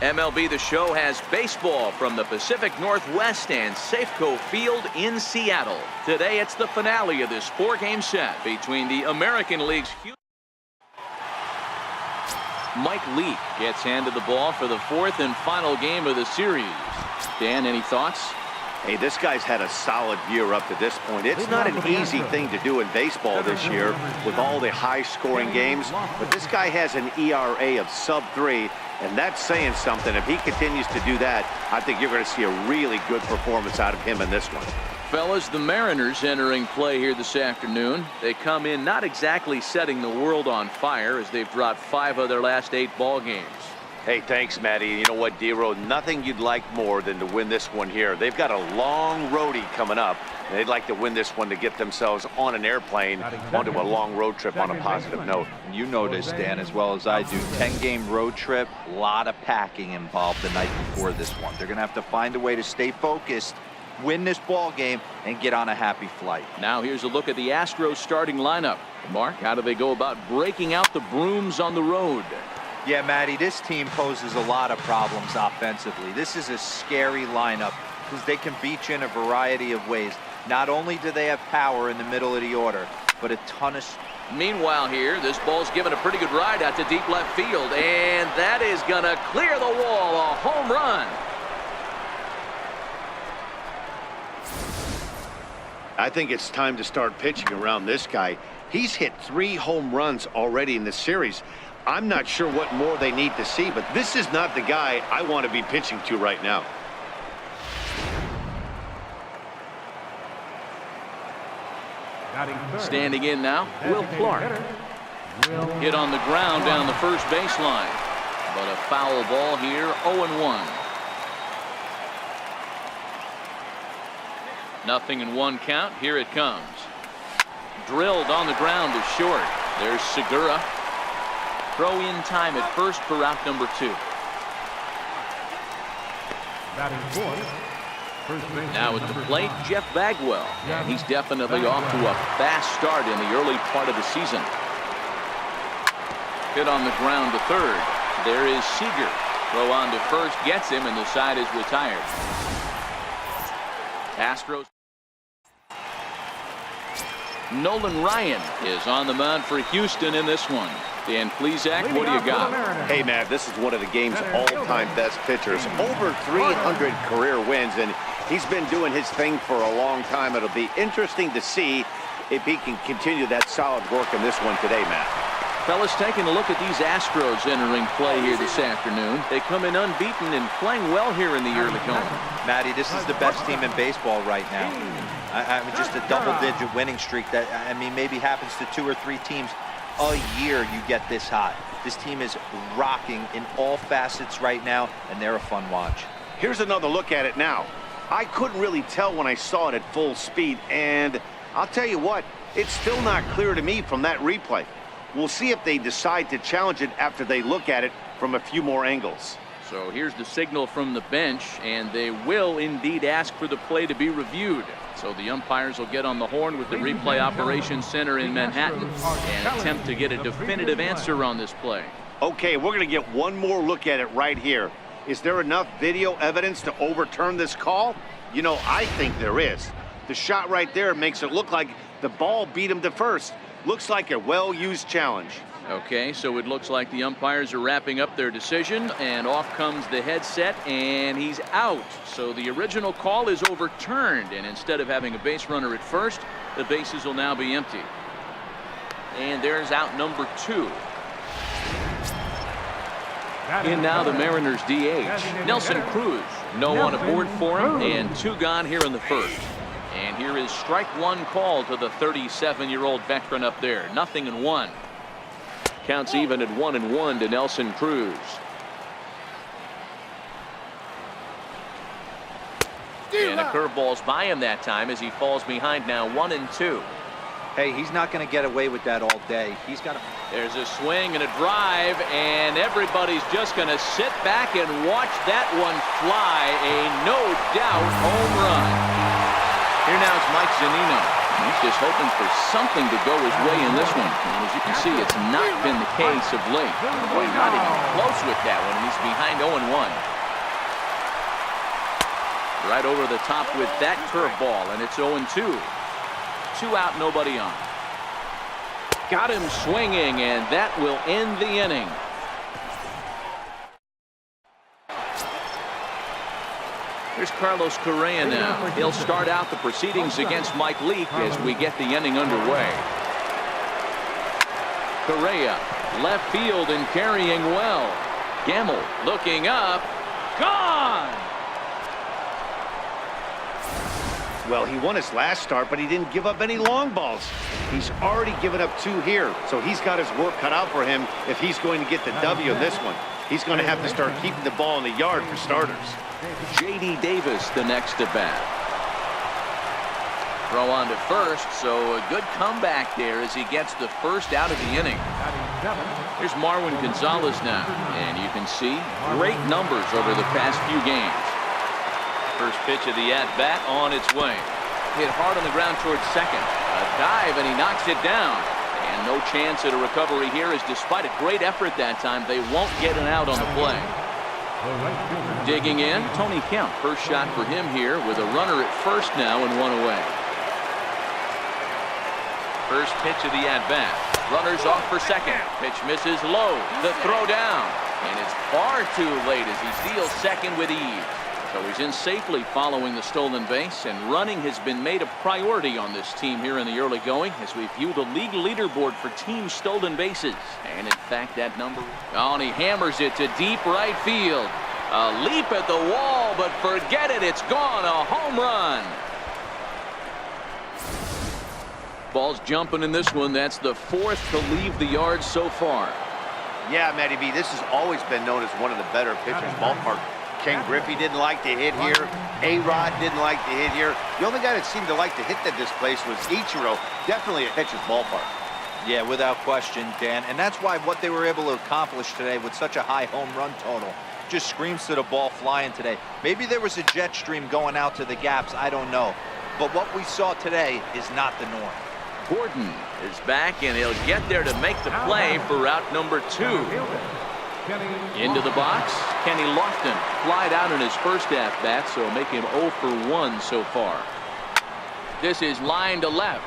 MLB The Show has baseball from the Pacific Northwest and Safeco Field in Seattle. Today it's the finale of this 4-game set between the American League's Mike Leake gets handed the ball for the 4th and final game of the series. Dan, any thoughts? Hey, this guy's had a solid year up to this point. It's not an easy thing to do in baseball this year with all the high-scoring games, but this guy has an ERA of sub-3, and that's saying something. If he continues to do that, I think you're going to see a really good performance out of him in this one. Fellas, the Mariners entering play here this afternoon. They come in not exactly setting the world on fire as they've dropped 5 of their last 8 ball games. Hey, thanks, Matty. You know what, D-Row, nothing you'd like more than to win this one here. They've got a long roadie coming up, and they'd like to win this one to get themselves on an airplane onto a long road trip on a positive note. You know this, Dan, as well as I do. 10-game road trip, a lot of packing involved the night before this one. They're going to have to find a way to stay focused, win this ball game, and get on a happy flight. Now here's a look at the Astros starting lineup. Mark, how do they go about breaking out the brooms on the road? Yeah, Matty, this team poses a lot of problems offensively. This is a scary lineup because they can beat you in a variety of ways. Not only do they have power in the middle of the order, but a ton of... Meanwhile here, this ball's given a pretty good ride out to deep left field, and that is going to clear the wall, a home run. I think it's time to start pitching around this guy. He's hit 3 home runs already in this series. I'm not sure what more they need to see, but this is not the guy I want to be pitching to right now. Standing in now, Will Clark. Hit on the ground down the first baseline, but a foul ball here, 0-1. 0-1 count. Here it comes. Drilled on the ground to short. There's Segura. Throw in time at first for out number 2. Now at the plate, Jeff Bagwell. And he's definitely off to a fast start in the early part of the season. Hit on the ground to third. There is Seager. Throw on to first gets him, and the side is retired. Astros. Nolan Ryan is on the mound for Houston in this one. Dan Plesac, what do you got? Hey, man, this is one of the game's all-time best pitchers. Over 300 career wins, and he's been doing his thing for a long time. It'll be interesting to see if he can continue that solid work in this one today, Matt. Fellas, taking a look at these Astros entering play here this afternoon. They come in unbeaten and playing well here in the early going. Matty, this is the best team in baseball right now. I mean, just a double-digit winning streak that, I mean, maybe happens to 2 or 3 teams a year you get this hot. This team is rocking in all facets right now, and they're a fun watch. Here's another look at it now. I couldn't really tell when I saw it at full speed, and I'll tell you what, it's still not clear to me from that replay. We'll see if they decide to challenge it after they look at it from a few more angles. So here's the signal from the bench, and they will indeed ask for the play to be reviewed. So the umpires will get on the horn with the replay operations center in Manhattan and attempt to get a definitive answer on this play. Okay, we're going to get one more look at it right here. Is there enough video evidence to overturn this call? You know, I think there is. The shot right there makes it look like the ball beat him to first. Looks like a well-used challenge. Okay, so it looks like the umpires are wrapping up their decision, and off comes the headset, and he's out. So the original call is overturned, and instead of having a base runner at first, the bases will now be empty. And there's out number 2. In now the Mariners DH, Nelson Cruz. No one aboard for him, and 2 gone here in the first. And here is strike 1 call to the 37-year-old veteran up there. 0-1. Counts even at 1-1 to Nelson Cruz. And a curveball's by him that time as he falls behind now 1-2. Hey, he's not going to get away with that all day. He's got to... There's a swing and a drive, and everybody's just going to sit back and watch that one fly. A no-doubt home run. Here now it's Mike Zunino. He's just hoping for something to go his way in this one. And as you can see, it's not been the case of late. Boy, not even close with that one. He's behind 0-1. Right over the top with that curveball, and it's 0-2. 2 out, nobody on. Got him swinging, and that will end the inning. Here's Carlos Correa now. He'll start out the proceedings against Mike Leake as we get the inning underway. Correa, left field and carrying well. Gamble looking up. Gone! Well, he won his last start, but he didn't give up any long balls. He's already given up 2 here, so he's got his work cut out for him if he's going to get the W in this one. He's going to have to start keeping the ball in the yard for starters. J.D. Davis the next to bat. Throw on to first, so a good comeback there as he gets the first out of the inning. Here's Marwin Gonzalez now, and you can see great numbers over the past few games. First pitch of the at-bat on its way. Hit hard on the ground towards second. A dive, and he knocks it down. And no chance at a recovery here, as despite a great effort that time, they won't get an out on the play. Digging in, Tony Kemp. First shot for him here with a runner at first now and 1 away. First pitch of the at-bat. Runners off for second. Pitch misses low. The throw down. And it's far too late as he steals second with ease. So he's in safely following the stolen base, and running has been made a priority on this team here in the early going as we view the league leaderboard for team stolen bases. And in fact, that number, oh, and he hammers it to deep right field. A leap at the wall, but forget it, it's gone. A home run. Ball's jumping in this one. That's the 4th to leave the yard so far. Yeah, Matty B, this has always been known as one of the better pitchers' ballpark. Ken Griffey didn't like to hit here. A-Rod didn't like to hit here. The only guy that seemed to like to hit at this place was Ichiro. Definitely a pitcher's ballpark. Yeah, without question, Dan. And that's why what they were able to accomplish today with such a high home run total just screams to the ball flying today. Maybe there was a jet stream going out to the gaps. I don't know. But what we saw today is not the norm. Gordon is back, and he'll get there to make the play for route number 2. Into the box, Kenny Lofton flied out in his first at-bat, so make him 0 for 1 so far. This is line to left.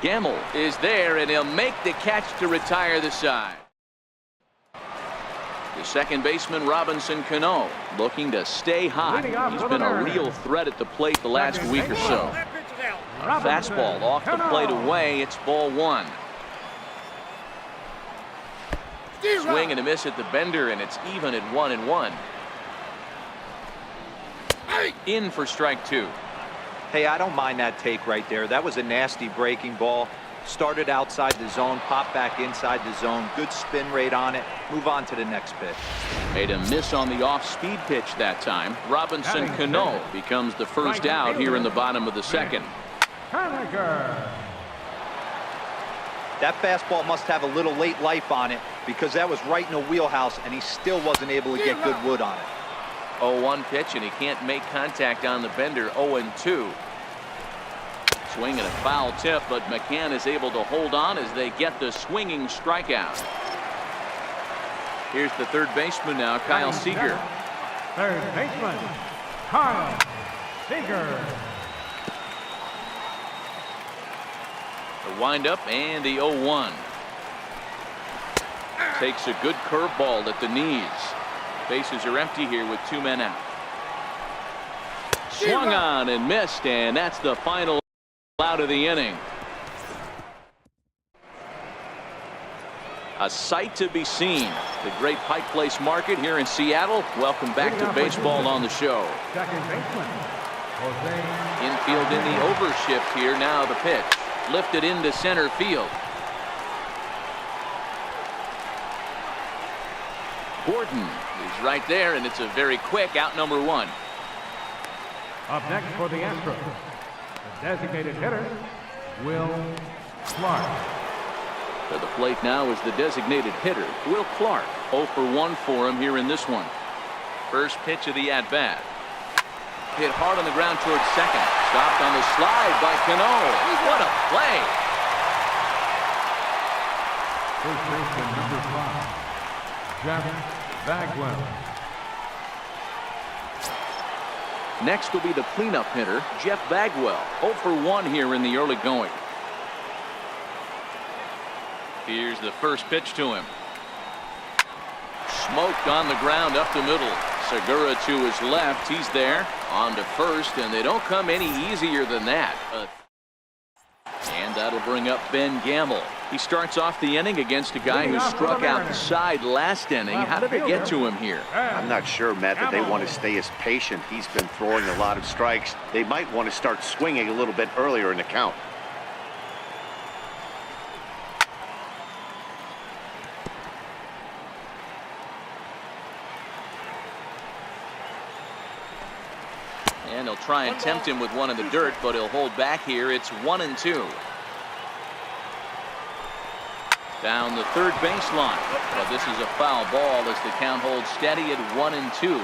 Gamble is there, and he'll make the catch to retire the side. The second baseman, Robinson Cano, looking to stay hot. He's been a real threat at the plate the last week or so. A fastball off the plate away. It's ball 1. Swing and a miss at the bender, and it's even at 1-1. In for strike 2. Hey, I don't mind that take right there. That was a nasty breaking ball. Started outside the zone, popped back inside the zone. Good spin rate on it. Move on to the next pitch. Made a miss on the off-speed pitch that time. Robinson Cano becomes the first out here in the bottom of the second. That fastball must have a little late life on it because that was right in the wheelhouse, and he still wasn't able to get good wood on it. 0-1 pitch, and he can't make contact on the bender. 0-2. Swing and a foul tip, but McCann is able to hold on as they get the swinging strikeout. Here's the third baseman now, Kyle Seager. Third baseman, Kyle Seager. The windup and the 0-1. Takes a good curveball at the knees. Bases are empty here with 2 men out. Swung on and missed, and that's the final out of the inning. A sight to be seen. The great Pike Place Market here in Seattle. Welcome back to baseball on the show. Second baseman, Jose. Infield in the overshift here. Now the pitch. Lifted into center field. Gordon is right there, and it's a very quick out, number 1. Up next for the Astros, the designated hitter, Will Clark. To the plate now is the designated hitter, Will Clark. 0 for 1 for him here in this one. First pitch of the at-bat. Hit hard on the ground towards second. Stopped on the slide by Cano. What a play. First baseman number 5, Jeff Bagwell. Next will be the cleanup hitter, Jeff Bagwell. 0 for 1 here in the early going. Here's the first pitch to him. Smoked on the ground up the middle. Segura to his left. He's there. On to first, and they don't come any easier than that. And that'll bring up Ben Gamble. He starts off the inning against a guy who struck outside last inning. How did it get to him here? I'm not sure, Matt, that they want to stay as patient. He's been throwing a lot of strikes. They might want to start swinging a little bit earlier in the count. And they'll try and tempt him with one in the dirt, but he'll hold back here. It's 1-2. Down the third baseline. But this is a foul ball as the count holds steady at 1-2.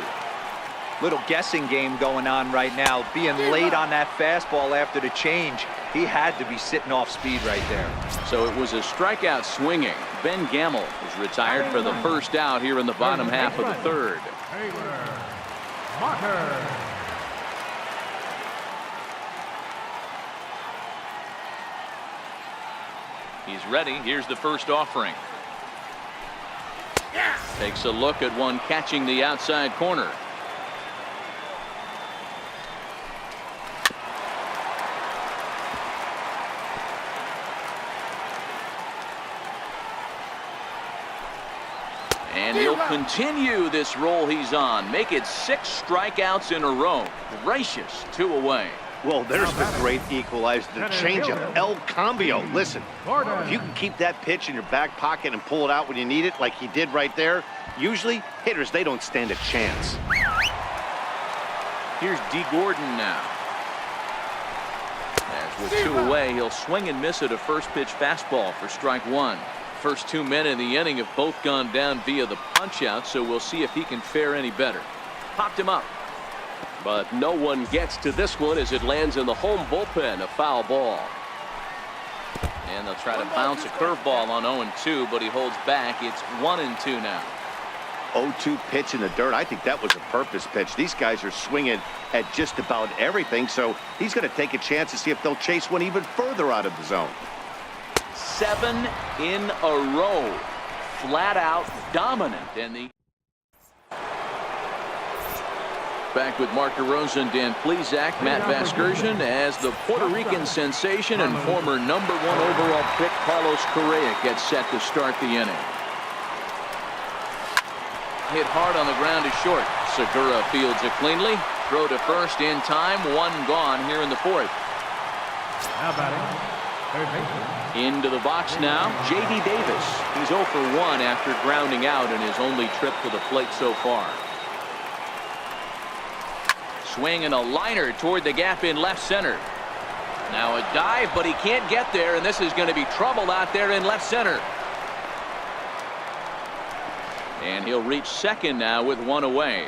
Little guessing game going on right now. Being late on that fastball after the change. He had to be sitting off speed right there. So it was a strikeout swinging. Ben Gamble is retired for the first out here in the bottom half of the third. He's ready. Here's the first offering. Takes a look at one catching the outside corner. And he'll continue this roll he's on. Make it 6 strikeouts in a row. Gracious, 2 away. Well, there's the great equalizer, the changeup, El Cambio. Listen, if you can keep that pitch in your back pocket and pull it out when you need it, like he did right there, usually hitters, they don't stand a chance. Here's D. Gordon now. As with 2 away, he'll swing and miss at a first pitch fastball for strike 1. First 2 men in the inning have both gone down via the punch out, so we'll see if he can fare any better. Popped him up. But no one gets to this one as it lands in the home bullpen, a foul ball. And they'll try to bounce a curveball on 0-2, but he holds back. It's 1-2 now. 0-2 pitch in the dirt. I think that was a purpose pitch. These guys are swinging at just about everything, so he's going to take a chance to see if they'll chase one even further out of the zone. 7 in a row. Flat out dominant. And the back with Mark DeRosa, Dan Plesac, Matt Vasgersian as the Puerto Rican sensation and former #1 overall pick Carlos Correa gets set to start the inning. Hit hard on the ground to short. Segura fields it cleanly. Throw to first in time. 1 gone here in the 4th. Now batting, third baseman. Into the box now, J.D. Davis. He's 0 for 1 after grounding out in his only trip to the plate so far. Swing and a liner toward the gap in left center. Now a dive, but he can't get there, and this is going to be trouble out there in left center. And he'll reach second now with 1 away.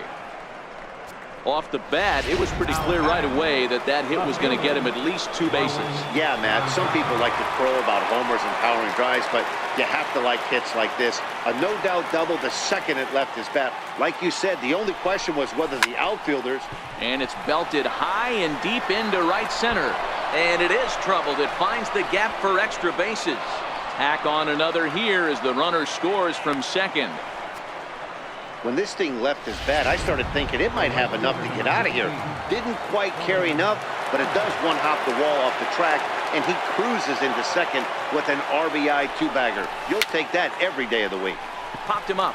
Off the bat, it was pretty clear right away that that hit was going to get him at least 2 bases. Yeah, Matt, some people like to crow about homers and powering drives, but you have to like hits like this. A no-doubt double the second it left his bat. Like you said, the only question was whether the outfielders... And it's belted high and deep into right center. And it is troubled. It finds the gap for extra bases. Tack on another here as the runner scores from second. When this thing left his bat, I started thinking it might have enough to get out of here. Didn't quite carry enough, but it does one-hop the wall off the track, and he cruises into second with an RBI 2-bagger. You'll take that every day of the week. Popped him up.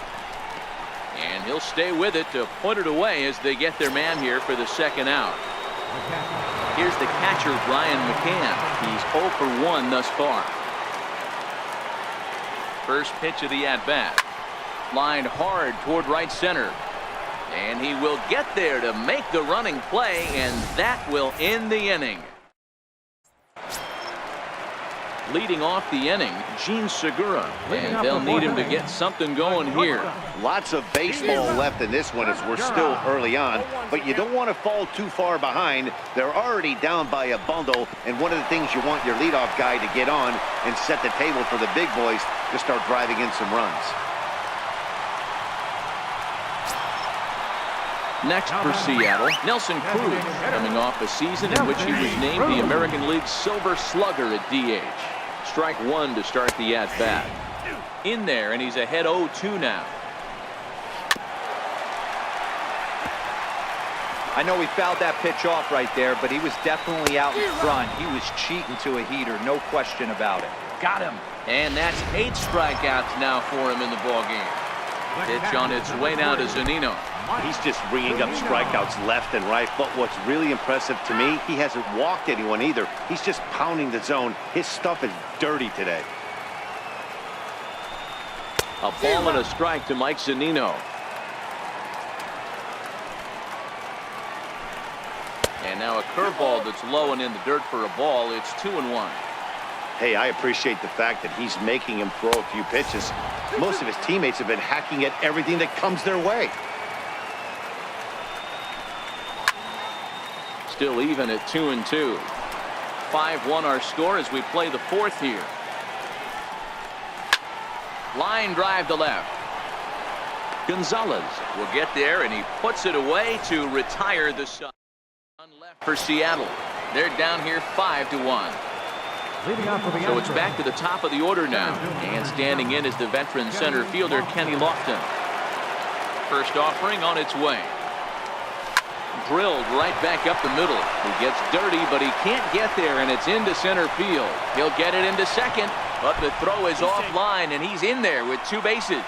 And he'll stay with it to put it away as they get their man here for the second out. Here's the catcher, Brian McCann. He's 0 for 1 thus far. First pitch of the at-bat. Lined hard toward right center. And he will get there to make the running play, and that will end the inning. Leading off the inning, Gene Segura, and they'll need him to get something going here. Lots of baseball left in this one as we're still early on, but you don't want to fall too far behind. They're already down by a bundle, and one of the things you want your leadoff guy to get on and set the table for the big boys to start driving in some runs. Next for Seattle, Nelson Cruz, coming off a season in which he was named the American League's Silver Slugger at DH. Strike one to start the at-bat. In there, and he's ahead 0-2 now. I know he fouled that pitch off right there, but he was definitely out in front. He was cheating to a heater, no question about it. Got him. And that's 8 strikeouts now for him in the ballgame. Pitch on its way now to Zunino. He's just ringing up strikeouts left and right, but what's really impressive to me, he hasn't walked anyone either. He's just pounding the zone. His stuff is dirty today. A ball and a strike to Mike Zunino. And now a curveball that's low and in the dirt for a ball. It's 2-1. Hey, I appreciate the fact that he's making him throw a few pitches. Most of his teammates have been hacking at everything that comes their way. Still even at 2-2. 5-1 our score as we play the fourth here. Line drive to left. Gonzalez will get there, and he puts it away to retire the side. Left for Seattle. They're down here 5-1. So it's back to the top of the order now, and standing in is the veteran center fielder Kenny Lofton. First offering on its way. Drilled right back up the middle. He gets dirty, but he can't get there, and it's into center field. He'll get it into second, but the throw is offline, and he's in there with 2 bases.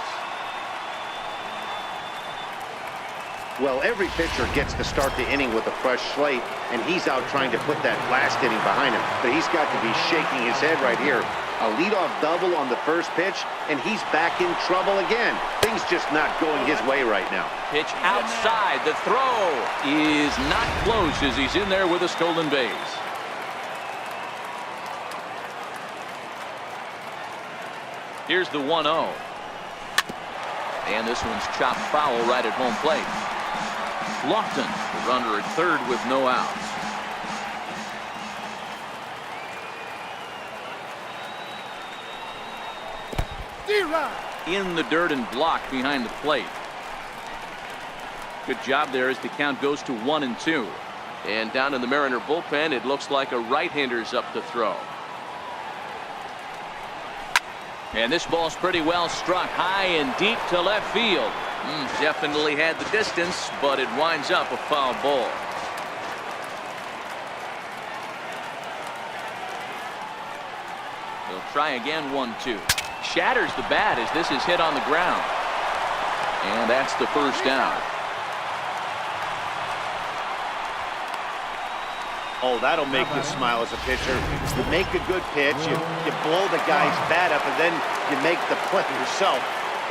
Well, every pitcher gets to start the inning with a fresh slate, and he's out trying to put that last inning behind him. But he's got to be shaking his head right here. A leadoff double on the first pitch, and he's back in trouble again. Things just not going his way right now. Pitch outside. The throw is not close as he's in there with a stolen base. Here's the 1-0. And this one's chopped foul right at home plate. Lofton, the runner at third with no outs. In the dirt and blocked behind the plate. Good job there as the count goes to 1-2. And down in the Mariner bullpen, it looks like a right-hander's up to throw. And this ball's pretty well struck high and deep to left field. Definitely had the distance, but it winds up a foul ball. They'll try again, 1-2. Shatters the bat as this is hit on the ground. And that's the first down. Oh, that'll make you smile as a pitcher. You make a good pitch, you blow the guy's bat up, and then you make the play yourself.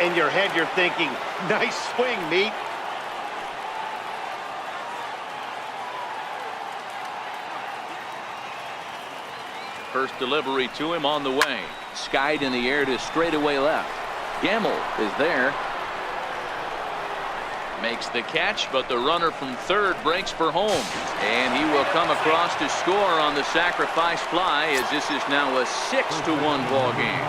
In your head, you're thinking, nice swing, meat. First delivery to him on the way. Skied in the air to straightaway left. Gamble is there. Makes the catch, but the runner from third breaks for home. And he will come across to score on the sacrifice fly as this is now a 6-1 ball game.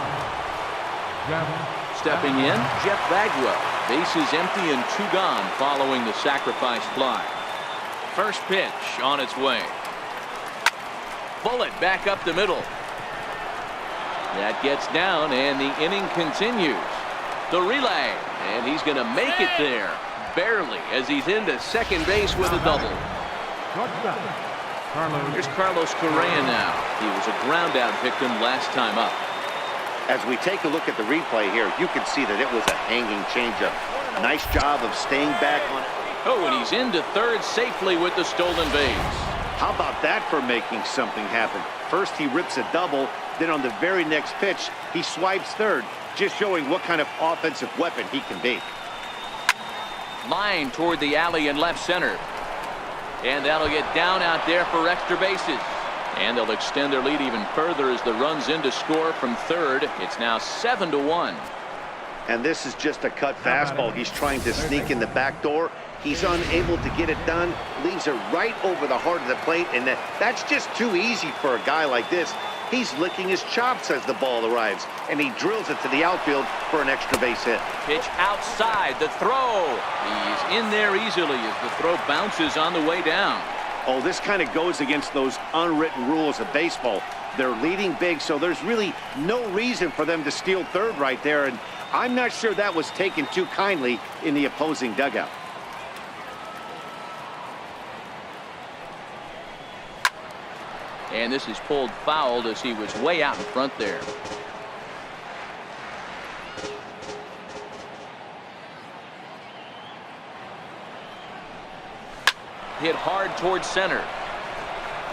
Stepping in, Jeff Bagwell. Bases empty and 2 gone following the sacrifice fly. First pitch on its way. Bullet back up the middle. That gets down, and the inning continues. The relay, and he's going to make it there. Barely, as he's into second base with a double. Here's Carlos Correa now. He was a ground out victim last time up. As we take a look at the replay here, you can see that it was a hanging changeup. Nice job of staying back on it. Oh, and he's into third safely with the stolen base. How about that for making something happen? First he rips a double, then on the very next pitch he swipes third, just showing what kind of offensive weapon he can be. Line toward the alley in left center. And that'll get down out there for extra bases. And they'll extend their lead even further as the runs in to score from third. It's now 7-1. And this is just a cut fastball. He's trying to sneak in the back door. He's unable to get it done. Leaves it right over the heart of the plate. And that's just too easy for a guy like this. He's licking his chops as the ball arrives. And he drills it to the outfield for an extra base hit. Pitch outside. The throw. He's in there easily as the throw bounces on the way down. Oh, this kind of goes against those unwritten rules of baseball. They're leading big, so there's really no reason for them to steal third right there. And I'm not sure that was taken too kindly in the opposing dugout. And this is pulled foul as he was way out in front there. Hit hard towards center.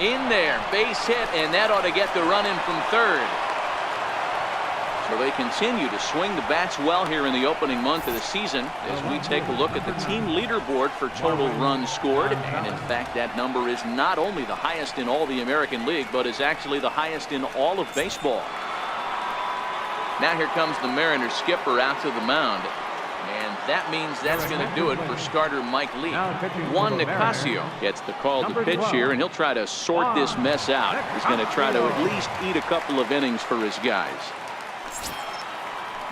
In there, base hit, and that ought to get the run in from third. So they continue to swing the bats well here in the opening month of the season as we take a look at the team leaderboard for total runs scored. And in fact, that number is not only the highest in all the American League, but is actually the highest in all of baseball. Now here comes the Mariners skipper out to the mound. And that means that's going to do it for starter Mike Lee. Juan Nicasio gets the call to pitch here, and he'll try to sort this mess out. He's going to try to at least eat a couple of innings for his guys.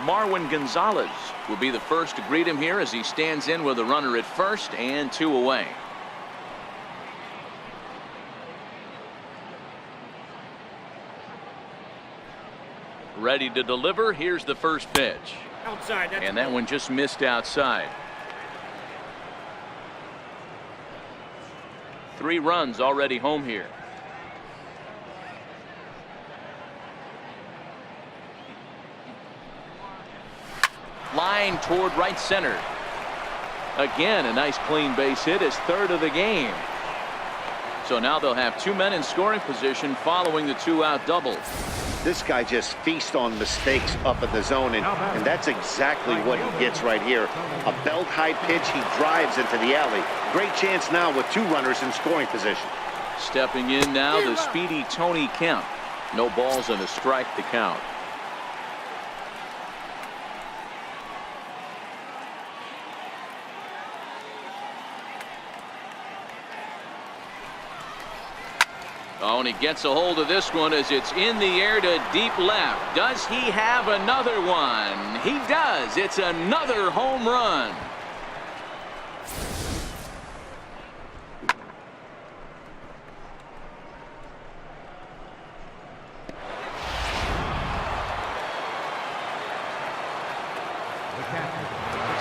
Marwin Gonzalez will be the first to greet him here as he stands in with a runner at first and 2 away. Ready to deliver. Here's the first pitch. Outside, and that one just missed outside. 3 runs already home here. Line toward right center. Again, a nice clean base hit, his third of the game. So now they'll have 2 men in scoring position following the 2-out double. This guy just feasts on mistakes up in the zone, and that's exactly what he gets right here. A belt-high pitch, he drives into the alley. Great chance now with 2 runners in scoring position. Stepping in now, the speedy Tony Kemp. No balls and a strike to count. Oh, and he gets a hold of this one as it's in the air to deep left. Does he have another one? He does. It's another home run.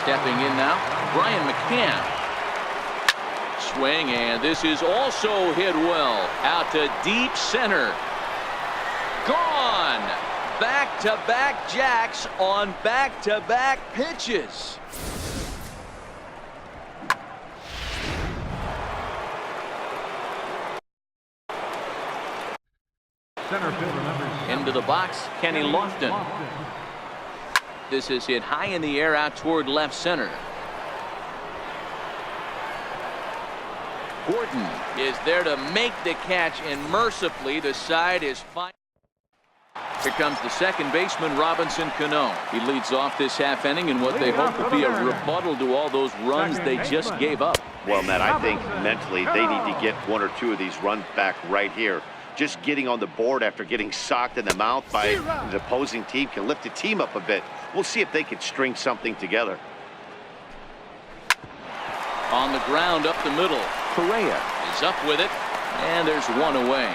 Stepping in now, Brian McCann. Swing, and this is also hit well out to deep center. Gone. Back-to-back jacks on back-to-back pitches. Center fielder number Into the box, Kenny Lofton. This is hit high in the air out toward left center. Gordon is there to make the catch, and mercifully the side is fine. Here comes the second baseman, Robinson Cano. He leads off this half inning in what they hope will be a rebuttal to all those runs they just gave up. Well, Matt, I think mentally they need to get 1 or 2 of these runs back right here. Just getting on the board after getting socked in the mouth by the opposing team can lift the team up a bit. We'll see if they can string something together. On the ground up the middle, Correa is up with it, and there's 1 away.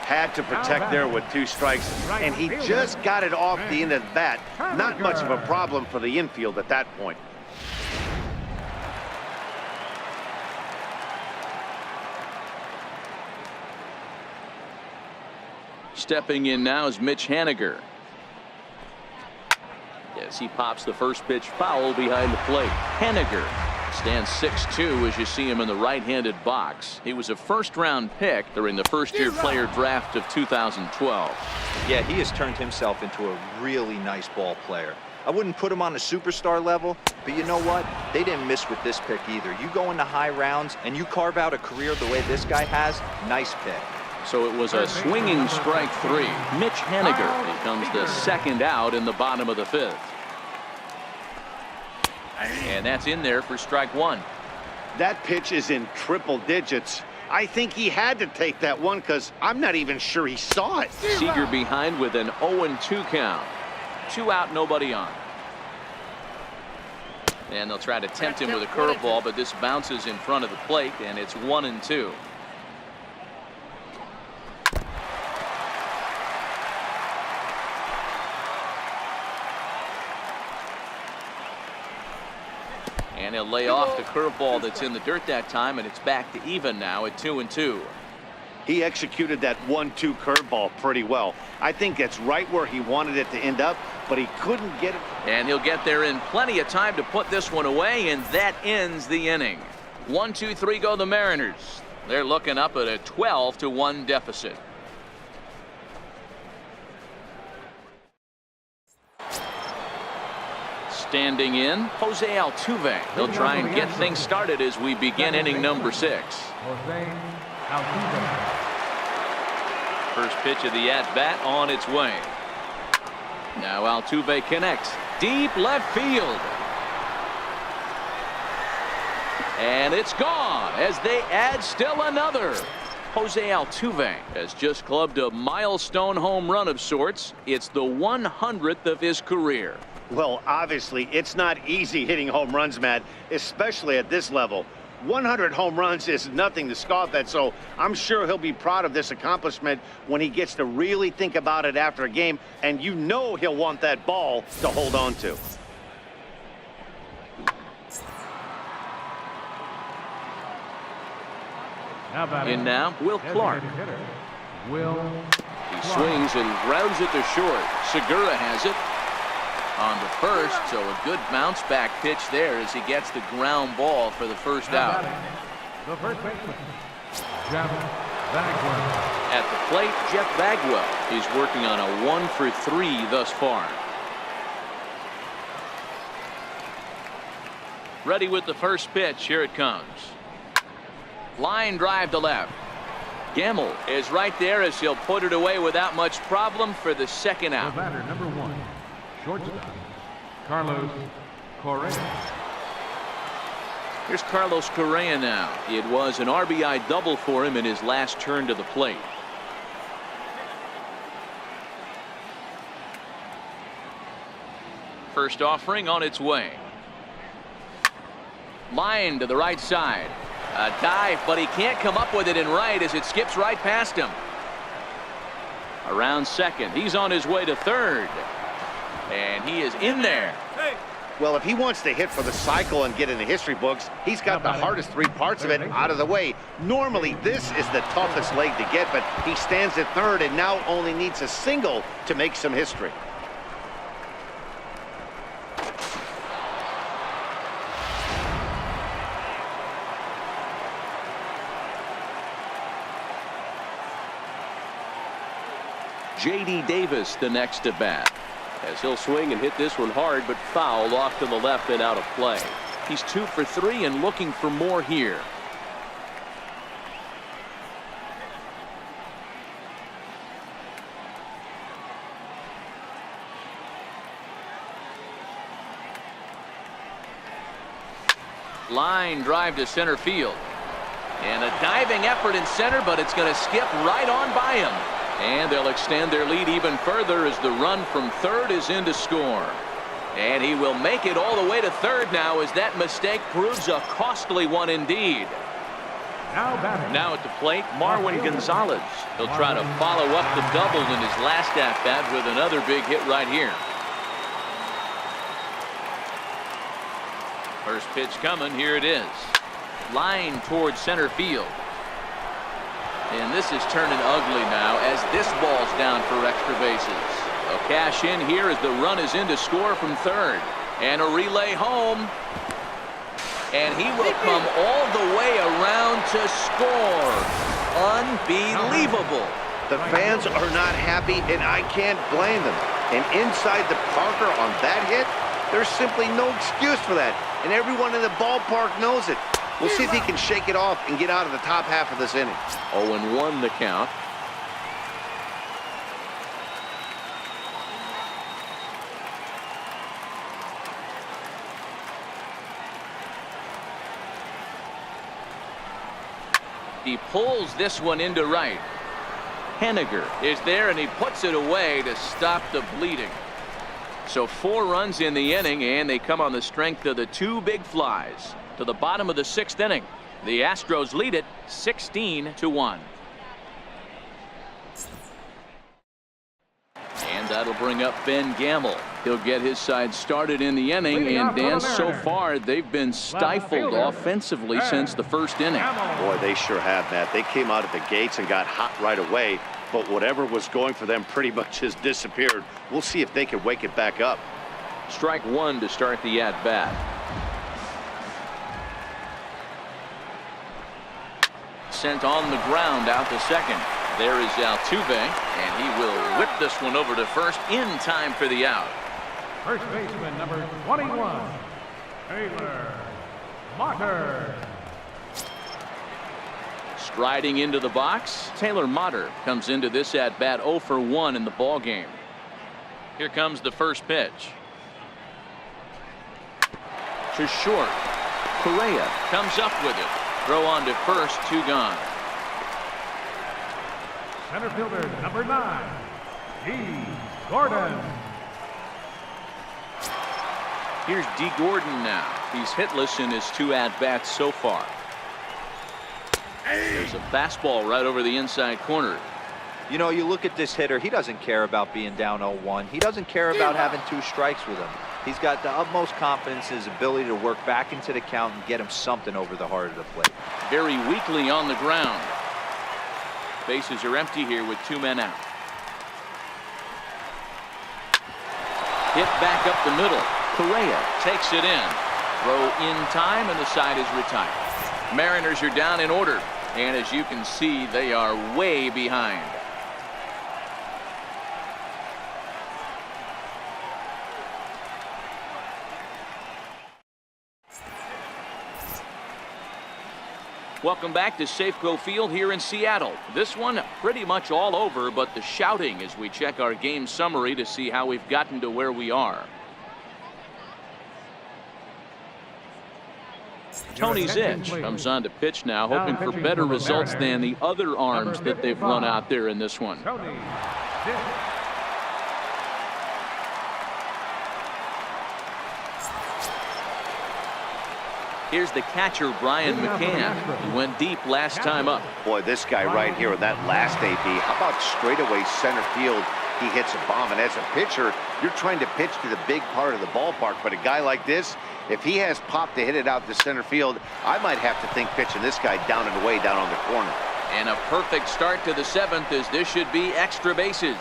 Had to protect there with 2 strikes, and he just got it off the end of the bat. Not much of a problem for the infield at that point. Stepping in now is Mitch Haniger. Yes, he pops the first pitch foul behind the plate. Haniger stands 6'2" as you see him in the right-handed box. He was a first-round pick during the first-year player draft of 2012. Yeah, he has turned himself into a really nice ball player. I wouldn't put him on a superstar level, but you know what? They didn't miss with this pick either. You go into high rounds and you carve out a career the way this guy has, nice pick. So it was a swinging strike 3. Mitch Haniger becomes the second out in the bottom of the 5th. And that's in there for strike 1. That pitch is in triple digits. I think he had to take that one because I'm not even sure he saw it. Seager behind with an 0-2 count. 2 out, nobody on. And they'll try to tempt him with a curveball, but this bounces in front of the plate, and it's 1-2. And he'll lay off the curveball that's in the dirt that time, and it's back to even now at 2-2. He executed that 1-2 curveball pretty well. I think that's right where he wanted it to end up, but he couldn't get it. And he'll get there in plenty of time to put this one away, and that ends the inning. 1-2-3 go the Mariners. They're looking up at a 12-1 deficit. Standing in, Jose Altuve. He'll try and get things started as we begin inning number 6. Jose Altuve. First pitch of the at-bat on its way. Now Altuve connects. Deep left field. And it's gone as they add still another. Jose Altuve has just clubbed a milestone home run of sorts. It's the 100th of his career. Well, obviously, it's not easy hitting home runs, Matt, especially at this level. 100 home runs is nothing to scoff at, so I'm sure he'll be proud of this accomplishment when he gets to really think about it after a game, and you know he'll want that ball to hold on to. In now, Will Clark. He swings and grounds it to short. Segura has it on the first, so a good bounce back pitch there as he gets the ground ball for the first out. The first baseman, Jeff Bagwell. At the plate, Jeff Bagwell is working on a 1-for-3 thus far. Ready with the first pitch. Here it comes. Line drive to left. Gamble is right there as he'll put it away without much problem for the second out. The batter, number 1, shortstop, Carlos Correa. Here's Carlos Correa now. It was an RBI double for him in his last turn to the plate. First offering on its way. Line to the right side. A dive, but he can't come up with it in right as it skips right past him. Around second. He's on his way to third. And he is in there. Well, if he wants to hit for the cycle and get in the history books, he's got the hardest 3 parts of it out of the way. Normally, this is the toughest leg to get, but he stands at third and now only needs a single to make some history. J.D. Davis the next at bat, as he'll swing and hit this one hard, but foul off to the left and out of play. He's 2 for 3 and looking for more here. Line drive to center field. And a diving effort in center, but it's going to skip right on by him. And they'll extend their lead even further as the run from third is in to score. And he will make it all the way to third now as that mistake proves a costly one indeed. Now at the plate, Marwin Gonzalez. He'll try to follow up the double in his last at-bat with another big hit right here. First pitch coming. Here it is. Line towards center field. And this is turning ugly now as this ball's down for extra bases. A cash in here as the run is in to score from third. And a relay home. And he will come all the way around to score. Unbelievable. The fans are not happy, and I can't blame them. And inside the Parker on that hit, There's simply no excuse for that, and everyone in the ballpark knows it. We'll see if he can shake it off and get out of the top half of this inning. 0-1 the count. He pulls this one into right. Henniger is there, and he puts it away to stop the bleeding. So 4 runs in the inning, and they come on the strength of the 2 big flies. To the bottom of the 6th inning, the Astros lead it 16-1. And that'll bring up Ben Gamble. He'll get his side started in the inning, and Dan, so far they've been stifled offensively since the 1st inning. Boy, they sure have, Matt. They came out of the gates and got hot right away, but whatever was going for them pretty much has disappeared. We'll see if they can wake it back up. Strike 1 to start the at-bat. Sent on the ground out to second. There is Altuve, and he will whip this one over to first in time for the out. First baseman number 21, Taylor Motter. Striding into the box, Taylor Motter comes into this at bat 0 for 1 in the ball game. Here comes the first pitch. To short. Correa comes up with it. Throw on to first, 2 gone. Center fielder number 9, D. Gordon. Here's D. Gordon now. He's hitless in his 2 at-bats so far. There's a fastball right over the inside corner. You know, you look at this hitter, he doesn't care about being down 0-1. He doesn't care about having 2 strikes with him. He's got the utmost confidence in his ability to work back into the count and get him something over the heart of the plate. Very weakly on the ground. Bases are empty here with 2 men out. Hit back up the middle. Correa takes it in. Throw in time, and the side is retired. Mariners are down in order, and as you can see, they are way behind. Welcome back to Safeco Field here in Seattle. This one pretty much all over, but the shouting as we check our game summary to see how we've gotten to where we are. Tony Zitch comes on to pitch now, hoping for better results than the other arms that they've run out there in this one. Tony Zitch. Here's the catcher, Brian McCann. He went deep last time up. Boy, this guy right here in that last AB, how about straightaway center field? He hits a bomb, and as a pitcher, you're trying to pitch to the big part of the ballpark, but a guy like this, if he has pop to hit it out to center field, I might have to think pitching this guy down and away down on the corner. And a perfect start to the 7th, as this should be extra bases.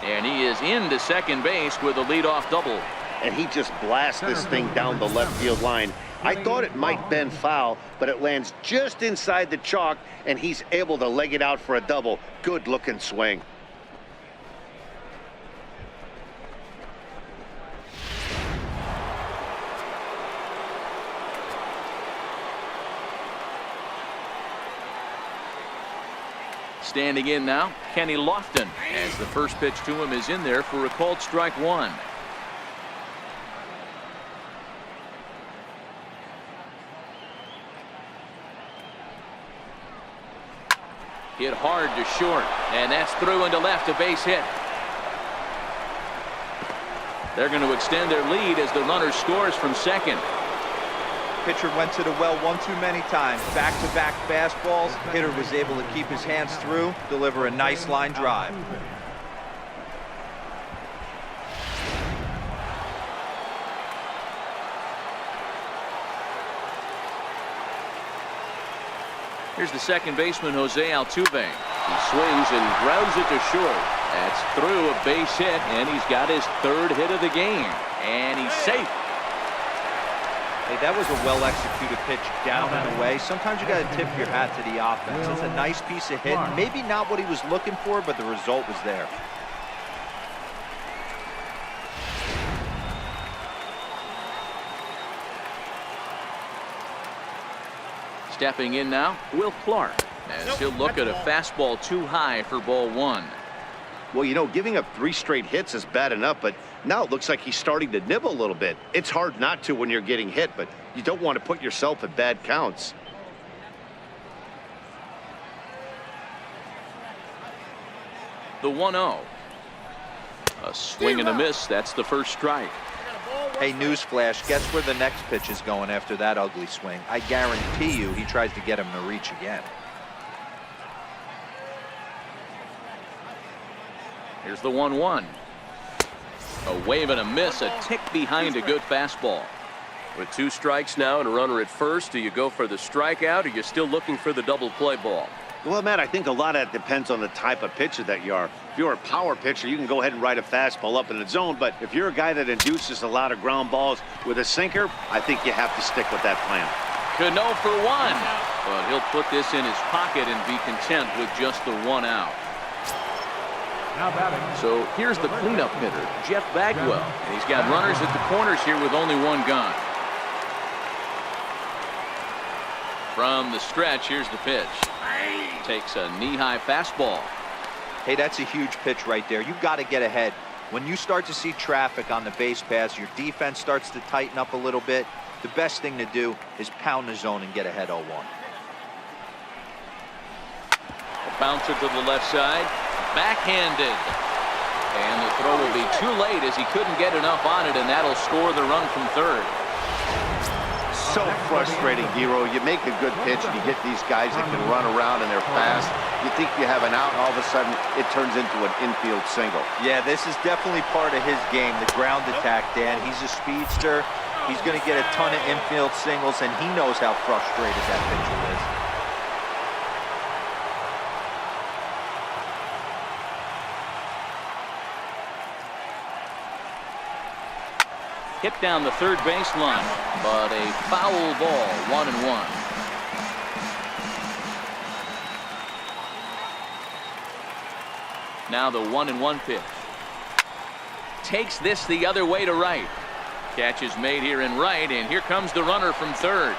And he is into second base with a leadoff double. And he just blasts this thing down the left field line. I thought it might bend foul, but it lands just inside the chalk, and he's able to leg it out for a double. Good looking swing. Standing in now, Kenny Lofton, as the first pitch to him is in there for a called strike 1. Hit hard to short, and that's through into left, a base hit. They're going to extend their lead as the runner scores from second. Pitcher went to the well one too many times. Back-to-back fastballs. Hitter was able to keep his hands through, deliver a nice line drive. Here's the second baseman, Jose Altuve. He swings and he grounds it to short. That's through, a base hit, and he's got his 3rd hit of the game. And he's safe. Hey, that was a well-executed pitch down and away. Sometimes you got to tip your hat to the offense. It's a nice piece of hit. Maybe not what he was looking for, but the result was there. Stepping in now, Will Clark, as he'll look at a fastball too high for ball one. Well, you know, giving up 3 straight hits is bad enough, but now it looks like he's starting to nibble a little bit. It's hard not to when you're getting hit, but you don't want to put yourself at bad counts. The 1-0. A swing and a miss. That's the first strike. Hey, newsflash, guess where the next pitch is going after that ugly swing? I guarantee you he tries to get him to reach again. Here's the 1-1. A wave and a miss, a tick behind a good fastball. With 2 strikes now and a runner at first, do you go for the strikeout or you're still looking for the double play ball? Well, Matt, I think a lot of that depends on the type of pitcher that you are. If you're a power pitcher, you can go ahead and ride a fastball up in the zone. But if you're a guy that induces a lot of ground balls with a sinker, I think you have to stick with that plan. Cano for 1. But he'll put this in his pocket and be content with just the 1 out. Now batting. So here's the cleanup hitter, Jeff Bagwell. And he's got runners at the corners here with only 1 gone. From the stretch, here's the pitch. Takes a knee-high fastball. Hey, that's a huge pitch right there. You've got to get ahead. When you start to see traffic on the base paths, your defense starts to tighten up a little bit. The best thing to do is pound the zone and get ahead 0-1. A bouncer to the left side. Backhanded. And the throw will be too late as he couldn't get enough on it, and that'll score the run from third. So frustrating, Hero. You make a good pitch and you get these guys that can run around and they're fast. You think you have an out, and all of a sudden it turns into an infield single. Yeah, this is definitely part of his game, the ground attack, Dan. He's a speedster. He's going to get a ton of infield singles, and he knows how frustrated that pitcher is. Hit down the third baseline, but a foul ball, 1-1. Now the 1-1 pitch. Takes this the other way to right. Catch is made here in right, and here comes the runner from third.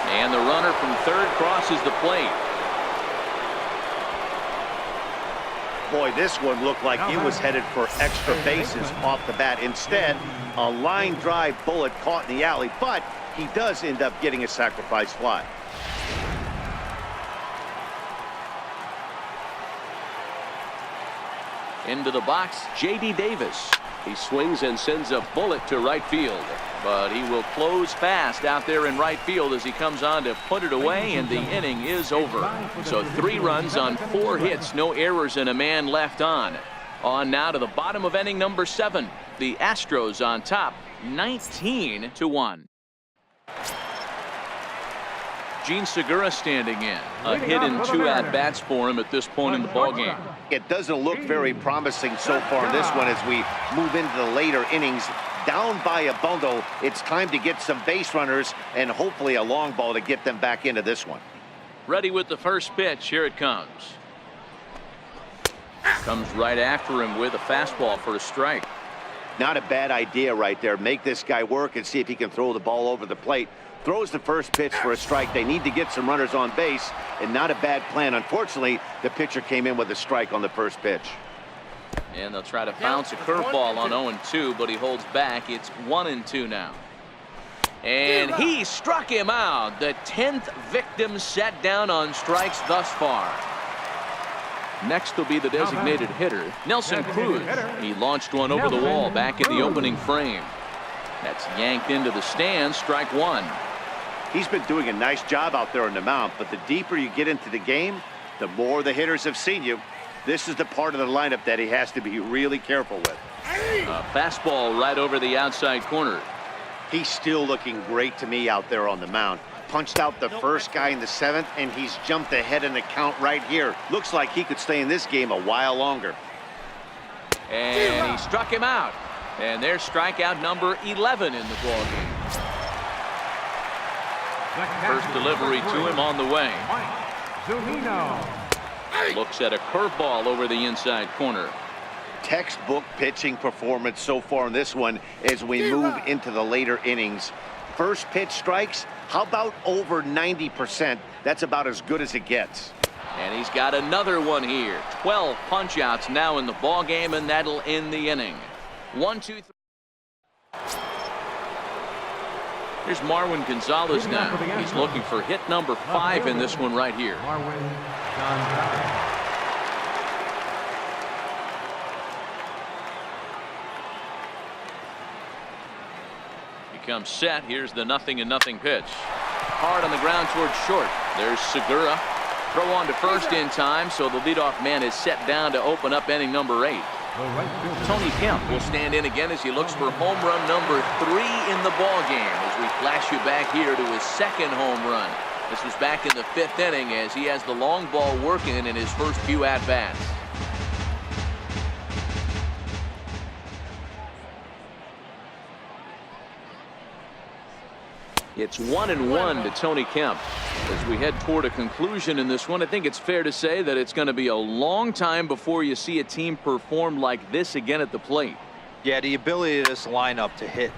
And the runner from third crosses the plate. Boy, this one looked like he was headed for extra bases off the bat. Instead, a line drive bullet caught in the alley, but he does end up getting a sacrifice fly. Into the box, J.D. Davis. He swings and sends a bullet to right field. But he will close fast out there in right field as he comes on to put it away, and the inning is over. So 3 runs on 4 hits, no errors, and a man left on. On now to the bottom of inning number 7. The Astros on top, 19-1. Gene Segura standing in. A hit in 2 at-bats for him at this point in the ballgame. It doesn't look very promising so far in this one as we move into the later innings. Down by a bundle, it's time to get some base runners and hopefully a long ball to get them back into this one. Ready with the first pitch. Here it comes. Comes right after him with a fastball for a strike. Not a bad idea right there. Make this guy work and see if he can throw the ball over the plate. Throws the first pitch for a strike. They need to get some runners on base, and not a bad plan. Unfortunately, the pitcher came in with a strike on the first pitch. And they'll try to bounce a curveball on 0-2, but he holds back. It's 1-2 now. And he struck him out. The 10th victim set down on strikes thus far. Next will be the designated hitter, Nelson Cruz. He launched one over the wall back in the opening frame. That's yanked into the stands, strike 1. He's been doing a nice job out there on the mound, but the deeper you get into the game, the more the hitters have seen you. This is the part of the lineup that he has to be really careful with. A fastball right over the outside corner. He's still looking great to me out there on the mound. Punched out the first guy in the 7th, and he's jumped ahead in the count right here. Looks like he could stay in this game a while longer. And he struck him out. And there's strikeout number 11 in the ballgame. First delivery to him on the way. Looks at a curveball over the inside corner. Textbook pitching performance so far in this one as we move into the later innings. first pitch strikes, how about over 90%? That's about as good as it gets. And he's got another one here. 12 punch-outs now in the ball game, and that'll end the inning. 1, 2, 3. Here's Marwin Gonzalez now. He's looking for hit number 5 in this one right here. Marwin Gonzalez. Comes set. Here's the 0-0 pitch. Hard on the ground towards short. There's Segura. Throw on to first in time, so the leadoff man is set down to open up inning number 8. Tony Kemp will stand in again as he looks for home run number 3 in the ball game as we flash you back here to his second home run. This was back in the 5th inning as he has the long ball working in his first few at-bats. It's 1-1 to Tony Kemp. As we head toward a conclusion in this one, I think it's fair to say that it's going to be a long time before you see a team perform like this again at the plate. Yeah, the ability of this lineup to hit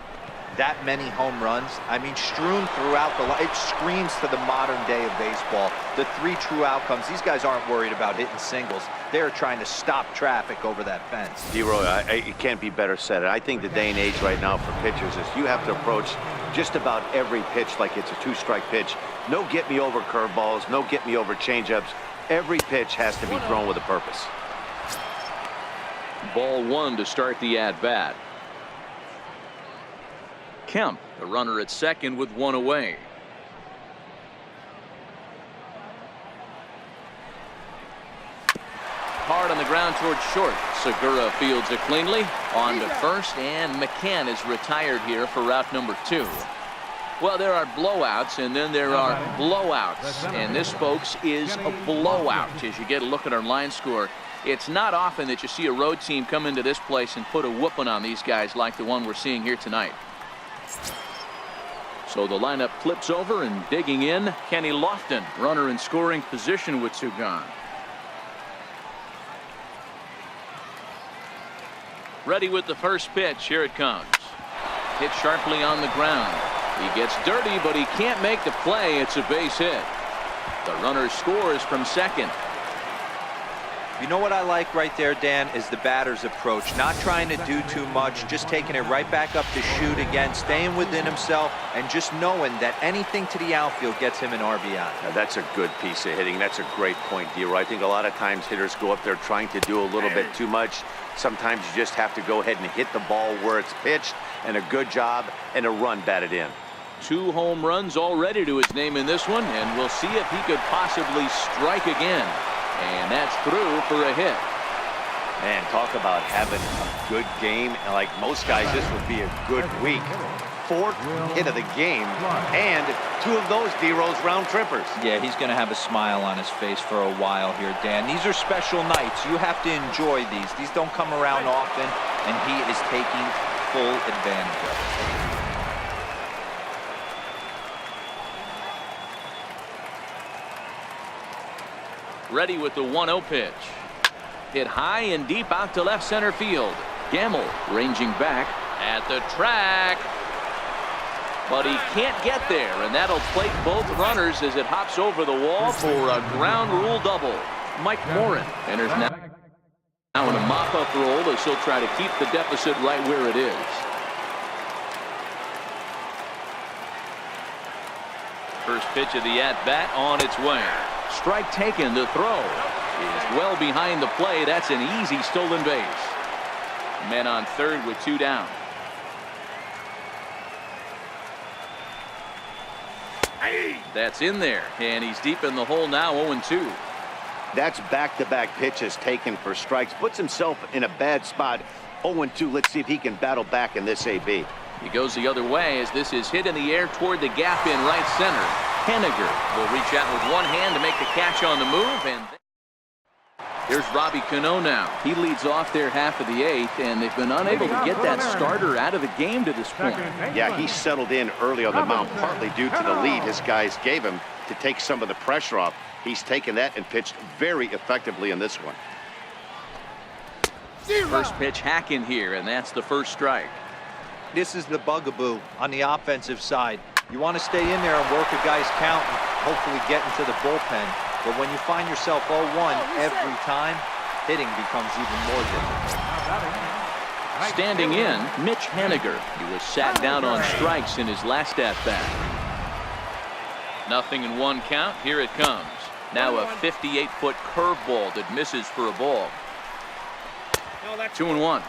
that many home runs, I mean, strewn throughout it screams to the modern day of baseball. The 3 true outcomes. These guys aren't worried about hitting singles. They're trying to stop traffic over that fence. D-Roy, it can't be better said. I think the day and age right now for pitchers is you have to approach just about every pitch like it's a 2-strike pitch. No get-me-over curveballs, no get-me-over changeups. Every pitch has to be thrown with a purpose. Ball 1 to start the at-bat. Kemp, the runner at second with 1 away. Hard on the ground towards short. Segura fields it cleanly. On to first, and McCann is retired here for route number 2. Well, there are blowouts, and then there are blowouts. And this, folks, is a blowout as you get a look at our line score. It's not often that you see a road team come into this place and put a whooping on these guys like the one we're seeing here tonight. So the lineup flips over, and digging in, Kenny Lofton, runner in scoring position with 2 gone. Ready with the first pitch. Here it comes. Hit sharply on the ground. He gets dirty, but he can't make the play. It's a base hit. The runner scores from second. You know what I like right there, Dan, is the batter's approach. Not trying to do too much, just taking it right back up to shoot again, staying within himself, and just knowing that anything to the outfield gets him an RBI. Now, that's a good piece of hitting. That's a great point, D-Roy. I think a lot of times hitters go up there trying to do a little bit too much. Sometimes you just have to go ahead and hit the ball where it's pitched, and a good job and a run batted in. 2 home runs already to his name in this one, and we'll see if he could possibly strike again. And that's through for a hit. Man, talk about having a good game. And like most guys, this would be a good week. 4th hit of the game, and 2 of those D-Rose round trippers. Yeah, he's going to have a smile on his face for a while here, Dan. These are special nights. You have to enjoy these. These don't come around often, and he is taking full advantage of it. Ready with the 1-0 pitch. Hit high and deep out to left center field. Gamble ranging back at the track. But he can't get there, and that'll plate both runners as it hops over the wall for a ground rule double. Mike Morin enters now in a mop-up role as he'll try to keep the deficit right where it is. First pitch of the at-bat on its way. Strike taken. The throw is well behind the play. That's an easy stolen base. Men on third with 2 down. That's in there, and he's deep in the hole now. 0-2. That's back-to-back pitches taken for strikes. Puts himself in a bad spot. 0-2. Let's see if he can battle back in this AB. He goes the other way as this is hit in the air toward the gap in right center. Henniger will reach out with one hand to make the catch on the move, and here's Robbie Cano now. He leads off their half of the 8th, and they've been unable to get that starter out of the game to this point. Yeah, he settled in early on the mound, partly due to the lead his guys gave him to take some of the pressure off. He's taken that and pitched very effectively in this one. First pitch hacking here, and that's the first strike. This is the bugaboo on the offensive side. You want to stay in there and work a guy's count and hopefully get into the bullpen. But when you find yourself 0-1 every time, hitting becomes even more difficult. Standing in, Mitch Haniger. He was sat down on strikes in his last at-bat. 0-1 count. Here it comes. Now a 58-foot curveball that misses for a ball. 2-1.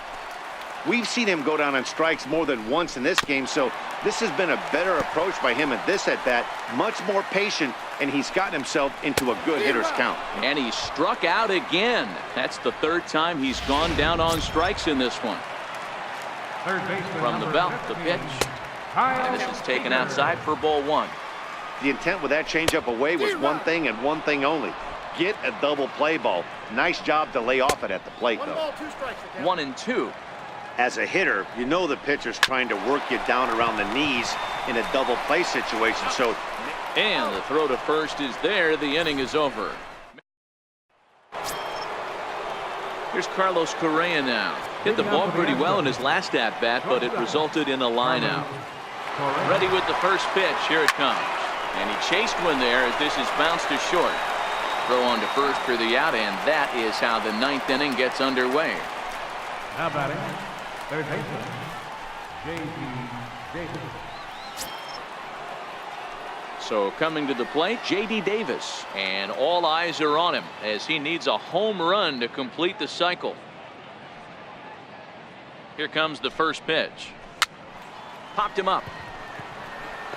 We've seen him go down on strikes more than once in this game, so this has been a better approach by him at this at-bat. Much more patient, and he's gotten himself into a good hitter's count. And he struck out again. That's the third time he's gone down on strikes in this one. From the belt, the pitch. And this is taken outside for ball 1. The intent with that changeup away was one thing and one thing only. Get a double play ball. Nice job to lay off it at the plate, though. 1-2. As a hitter, you know the pitcher's trying to work you down around the knees in a double play situation. So, and the throw to first is there. The inning is over. Here's Carlos Correa now. Hit the ball pretty well in his last at-bat, but it resulted in a line-out. Ready with the first pitch. Here it comes. And he chased one there as this is bounced to short. Throw on to first for the out, and that is how the 9th inning gets underway. Now batting, third baseman, J.D. Davis. So coming to the plate, J.D. Davis, and all eyes are on him as he needs a home run to complete the cycle. Here comes the first pitch. Popped him up.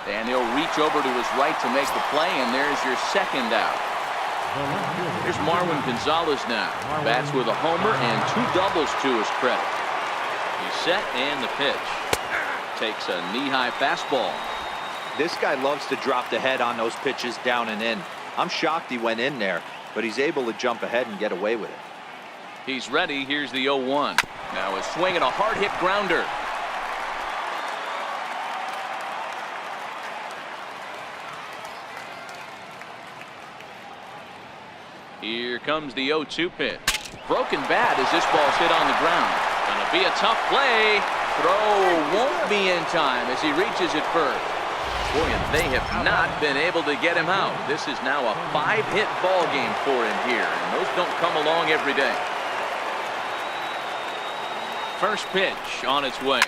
And he'll reach over to his right to make the play, and there's your second out. Here's Marwin Gonzalez now. Bats with a homer and 2 doubles to his credit. He's set, and the pitch. Takes a knee-high fastball. This guy loves to drop the head on those pitches down and in. I'm shocked he went in there, but he's able to jump ahead and get away with it. He's ready. Here's the 0-1. Now a swing and a hard-hit grounder. Here comes the 0-2 pitch. Broken bat as this ball's hit on the ground. Gonna be a tough play. Throw won't be in time as he reaches it first. Boy, and they have not been able to get him out. This is now a 5-hit ball game for him here, and those don't come along every day. First pitch on its way.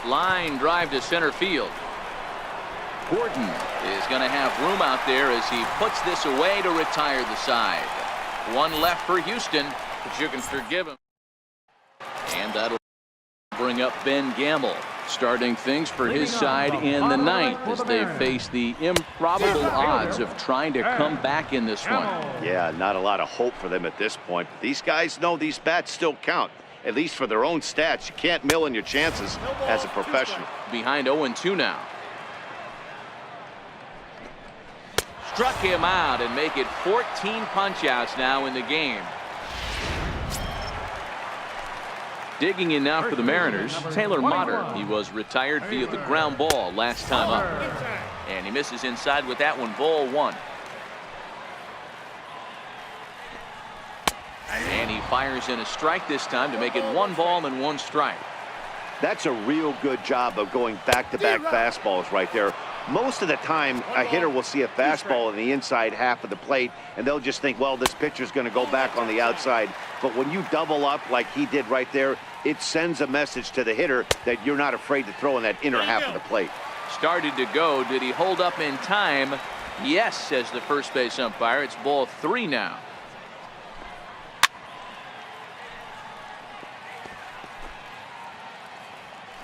Line drive to center field. Gordon is going to have room out there as he puts this away to retire the side. One left for Houston, but you can forgive him. And that'll bring up Ben Gamble, starting things for his side in the 9th as they face the improbable odds of trying to come back in this one. Yeah, not a lot of hope for them at this point. But these guys know these bats still count, at least for their own stats. You can't mill in your chances as a professional. Behind 0-2 now. Struck him out and make it 14 punch-outs now in the game. Digging in now for the Mariners, Taylor Motter. He was retired via the ground ball last time up. And he misses inside with that one, ball 1. And he fires in a strike this time to make it 1 ball and 1 strike. That's a real good job of going back-to-back fastballs right there. Most of the time, a hitter will see a fastball in the inside half of the plate, and they'll just think, well, this pitcher's going to go back on the outside. But when you double up like he did right there, it sends a message to the hitter that you're not afraid to throw in that inner half of the plate. Started to go. Did he hold up in time? Yes, says the first base umpire. It's ball 3 now.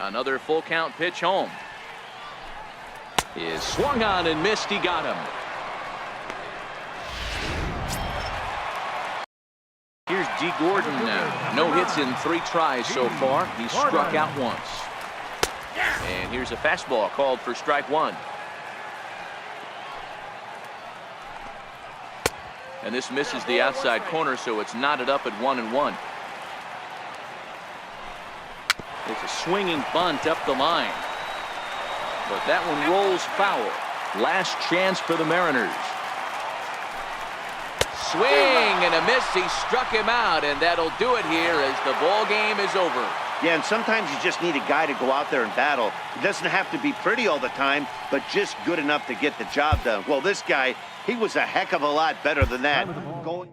Another full count pitch home. Is swung on and missed. He got him. Here's D. Gordon now. No hits in 3 tries so far. He struck out once. And here's a fastball called for strike 1. And this misses the outside corner, so it's knotted up at 1-1. It's a swinging bunt up the line. But that one rolls foul. Last chance for the Mariners. Swing and a miss. He struck him out, and that'll do it here as the ball game is over. Yeah, and sometimes you just need a guy to go out there and battle. It doesn't have to be pretty all the time, but just good enough to get the job done. Well, this guy, he was a heck of a lot better than that. Going